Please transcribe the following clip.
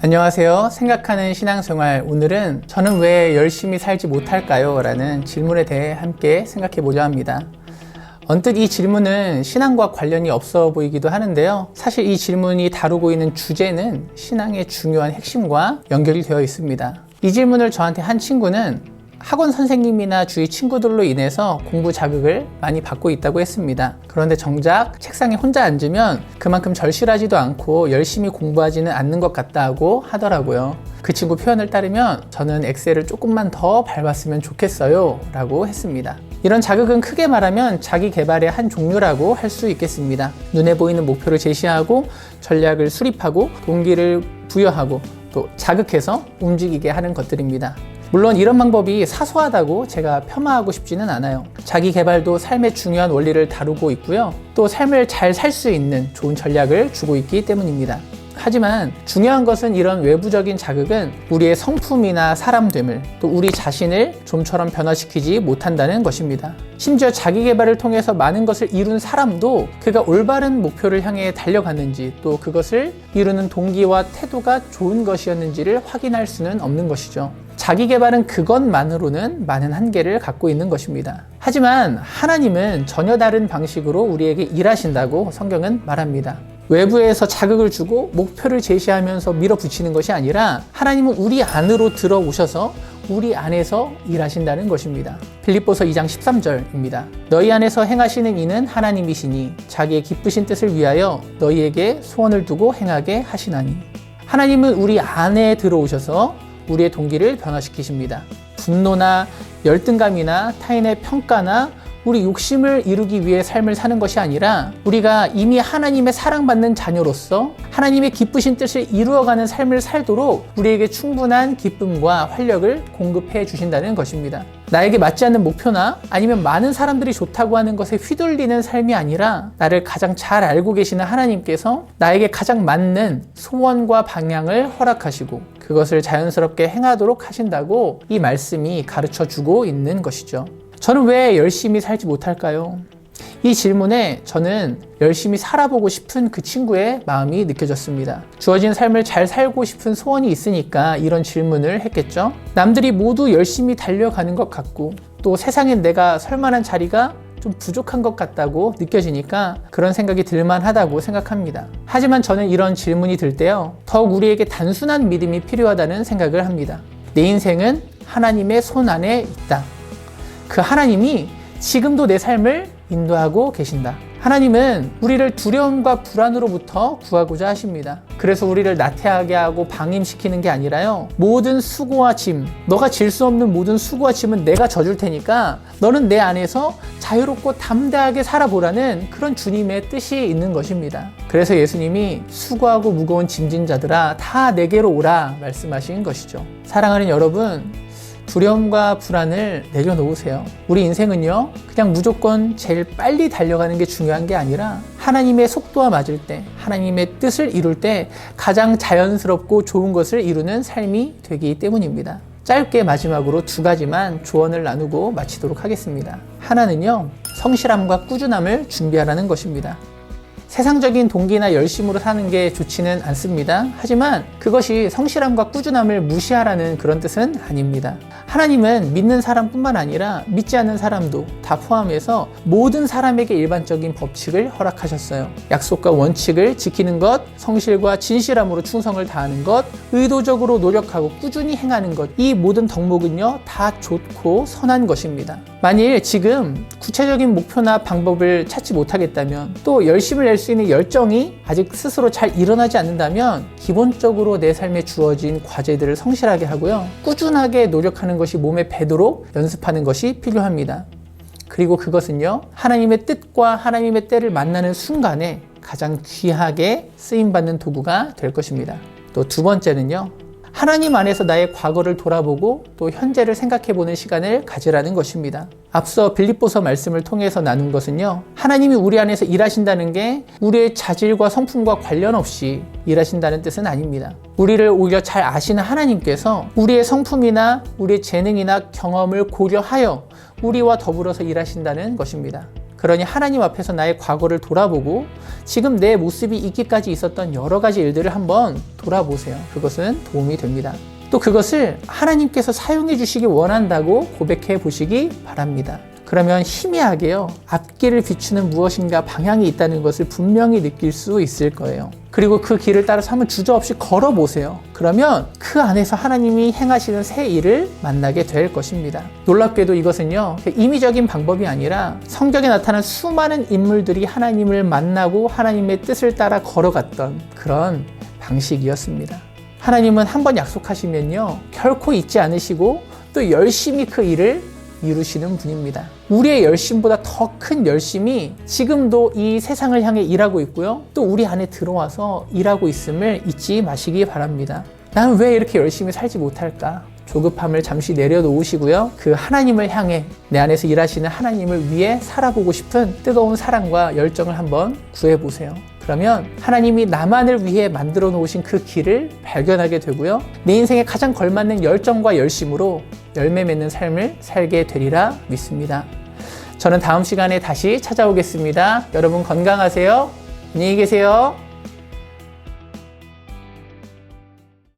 안녕하세요. 생각하는 신앙생활. 오늘은 저는 왜 열심히 살지 못할까요? 라는 질문에 대해 함께 생각해 보자 합니다. 언뜻 이 질문은 신앙과 관련이 없어 보이기도 하는데요. 사실 이 질문이 다루고 있는 주제는 신앙의 중요한 핵심과 연결이 되어 있습니다. 이 질문을 저한테 한 친구는 학원 선생님이나 주위 친구들로 인해서 공부 자극을 많이 받고 있다고 했습니다. 그런데 정작 책상에 혼자 앉으면 그만큼 절실하지도 않고 열심히 공부하지는 않는 것 같다고 하더라고요. 그 친구 표현을 따르면 저는 엑셀을 조금만 더 밟았으면 좋겠어요 라고 했습니다. 이런 자극은 크게 말하면 자기 개발의 한 종류라고 할 수 있겠습니다. 눈에 보이는 목표를 제시하고 전략을 수립하고 동기를 부여하고 또 자극해서 움직이게 하는 것들입니다. 물론 이런 방법이 사소하다고 제가 폄하하고 싶지는 않아요. 자기 개발도 삶의 중요한 원리를 다루고 있고요. 또 삶을 잘 살 수 있는 좋은 전략을 주고 있기 때문입니다. 하지만 중요한 것은 이런 외부적인 자극은 우리의 성품이나 사람됨을 또 우리 자신을 좀처럼 변화시키지 못한다는 것입니다. 심지어 자기 개발을 통해서 많은 것을 이룬 사람도 그가 올바른 목표를 향해 달려갔는지 또 그것을 이루는 동기와 태도가 좋은 것이었는지를 확인할 수는 없는 것이죠. 자기 개발은 그것만으로는 많은 한계를 갖고 있는 것입니다. 하지만 하나님은 전혀 다른 방식으로 우리에게 일하신다고 성경은 말합니다. 외부에서 자극을 주고 목표를 제시하면서 밀어붙이는 것이 아니라 하나님은 우리 안으로 들어오셔서 우리 안에서 일하신다는 것입니다. 빌립보서 2장 13절입니다. 너희 안에서 행하시는 이는 하나님이시니 자기의 기쁘신 뜻을 위하여 너희에게 소원을 두고 행하게 하시나니. 하나님은 우리 안에 들어오셔서 우리의 동기를 변화시키십니다. 분노나 열등감이나 타인의 평가나 우리 욕심을 이루기 위해 삶을 사는 것이 아니라 우리가 이미 하나님의 사랑받는 자녀로서 하나님의 기쁘신 뜻을 이루어가는 삶을 살도록 우리에게 충분한 기쁨과 활력을 공급해 주신다는 것입니다. 나에게 맞지 않는 목표나 아니면 많은 사람들이 좋다고 하는 것에 휘둘리는 삶이 아니라 나를 가장 잘 알고 계시는 하나님께서 나에게 가장 맞는 소원과 방향을 허락하시고 그것을 자연스럽게 행하도록 하신다고 이 말씀이 가르쳐 주고 있는 것이죠. 저는 왜 열심히 살지 못할까요? 이 질문에 저는 열심히 살아보고 싶은 그 친구의 마음이 느껴졌습니다. 주어진 삶을 잘 살고 싶은 소원이 있으니까 이런 질문을 했겠죠. 남들이 모두 열심히 달려가는 것 같고 또 세상엔 내가 설 만한 자리가 좀 부족한 것 같다고 느껴지니까 그런 생각이 들만하다고 생각합니다. 하지만 저는 이런 질문이 들 때요, 더욱 우리에게 단순한 믿음이 필요하다는 생각을 합니다. 내 인생은 하나님의 손 안에 있다. 그 하나님이 지금도 내 삶을 인도하고 계신다. 하나님은 우리를 두려움과 불안으로부터 구하고자 하십니다. 그래서 우리를 나태하게 하고 방임시키는 게 아니라요, 모든 수고와 짐, 너가 질 수 없는 모든 수고와 짐은 내가 져줄 테니까 너는 내 안에서 자유롭고 담대하게 살아보라는 그런 주님의 뜻이 있는 것입니다. 그래서 예수님이 수고하고 무거운 짐진 자들아 다 내게로 오라 말씀하신 것이죠. 사랑하는 여러분, 두려움과 불안을 내려놓으세요. 우리 인생은요, 그냥 무조건 제일 빨리 달려가는 게 중요한 게 아니라 하나님의 속도와 맞을 때, 하나님의 뜻을 이룰 때 가장 자연스럽고 좋은 것을 이루는 삶이 되기 때문입니다. 짧게 마지막으로 두 가지만 조언을 나누고 마치도록 하겠습니다. 하나는요, 성실함과 꾸준함을 준비하라는 것입니다. 세상적인 동기나 열심으로 사는 게 좋지는 않습니다. 하지만 그것이 성실함과 꾸준함을 무시하라는 그런 뜻은 아닙니다. 하나님은 믿는 사람뿐만 아니라 믿지 않는 사람도 다 포함해서 모든 사람에게 일반적인 법칙을 허락하셨어요. 약속과 원칙을 지키는 것, 성실과 진실함으로 충성을 다하는 것, 의도적으로 노력하고 꾸준히 행하는 것, 이 모든 덕목은요, 다 좋고 선한 것입니다. 만일 지금 구체적인 목표나 방법을 찾지 못하겠다면, 또 열심을 낼 수 있는 열정이 아직 스스로 잘 일어나지 않는다면 기본적으로 내 삶에 주어진 과제들을 성실하게 하고요, 꾸준하게 노력하는 것이 몸에 배도록 연습하는 것이 필요합니다. 그리고 그것은요, 하나님의 뜻과 하나님의 때를 만나는 순간에 가장 귀하게 쓰임받는 도구가 될 것입니다. 또 두 번째는요, 하나님 안에서 나의 과거를 돌아보고 또 현재를 생각해보는 시간을 가지라는 것입니다. 앞서 빌립보서 말씀을 통해서 나눈 것은요, 하나님이 우리 안에서 일하신다는 게 우리의 자질과 성품과 관련 없이 일하신다는 뜻은 아닙니다. 우리를 오히려 잘 아시는 하나님께서 우리의 성품이나 우리의 재능이나 경험을 고려하여 우리와 더불어서 일하신다는 것입니다. 그러니 하나님 앞에서 나의 과거를 돌아보고 지금 내 모습이 있기까지 있었던 여러 가지 일들을 한번 돌아보세요. 그것은 도움이 됩니다. 또 그것을 하나님께서 사용해 주시기 원한다고 고백해 보시기 바랍니다. 그러면 희미하게요, 앞길을 비추는 무엇인가 방향이 있다는 것을 분명히 느낄 수 있을 거예요. 그리고 그 길을 따라서 한번 주저없이 걸어보세요. 그러면 그 안에서 하나님이 행하시는 새 일을 만나게 될 것입니다. 놀랍게도 이것은요, 임의적인 방법이 아니라 성경에 나타난 수많은 인물들이 하나님을 만나고 하나님의 뜻을 따라 걸어갔던 그런 방식이었습니다. 하나님은 한번 약속하시면요, 결코 잊지 않으시고 또 열심히 그 일을 이루시는 분입니다. 우리의 열심보다 더 큰 열심이 지금도 이 세상을 향해 일하고 있고요, 또 우리 안에 들어와서 일하고 있음을 잊지 마시기 바랍니다. 나는 왜 이렇게 열심히 살지 못할까? 조급함을 잠시 내려놓으시고요, 그 하나님을 향해 내 안에서 일하시는 하나님을 위해 살아보고 싶은 뜨거운 사랑과 열정을 한번 구해보세요. 그러면 하나님이 나만을 위해 만들어 놓으신 그 길을 발견하게 되고요, 내 인생에 가장 걸맞는 열정과 열심으로 열매 맺는 삶을 살게 되리라 믿습니다. 저는 다음 시간에 다시 찾아오겠습니다. 여러분 건강하세요. 안녕히 계세요.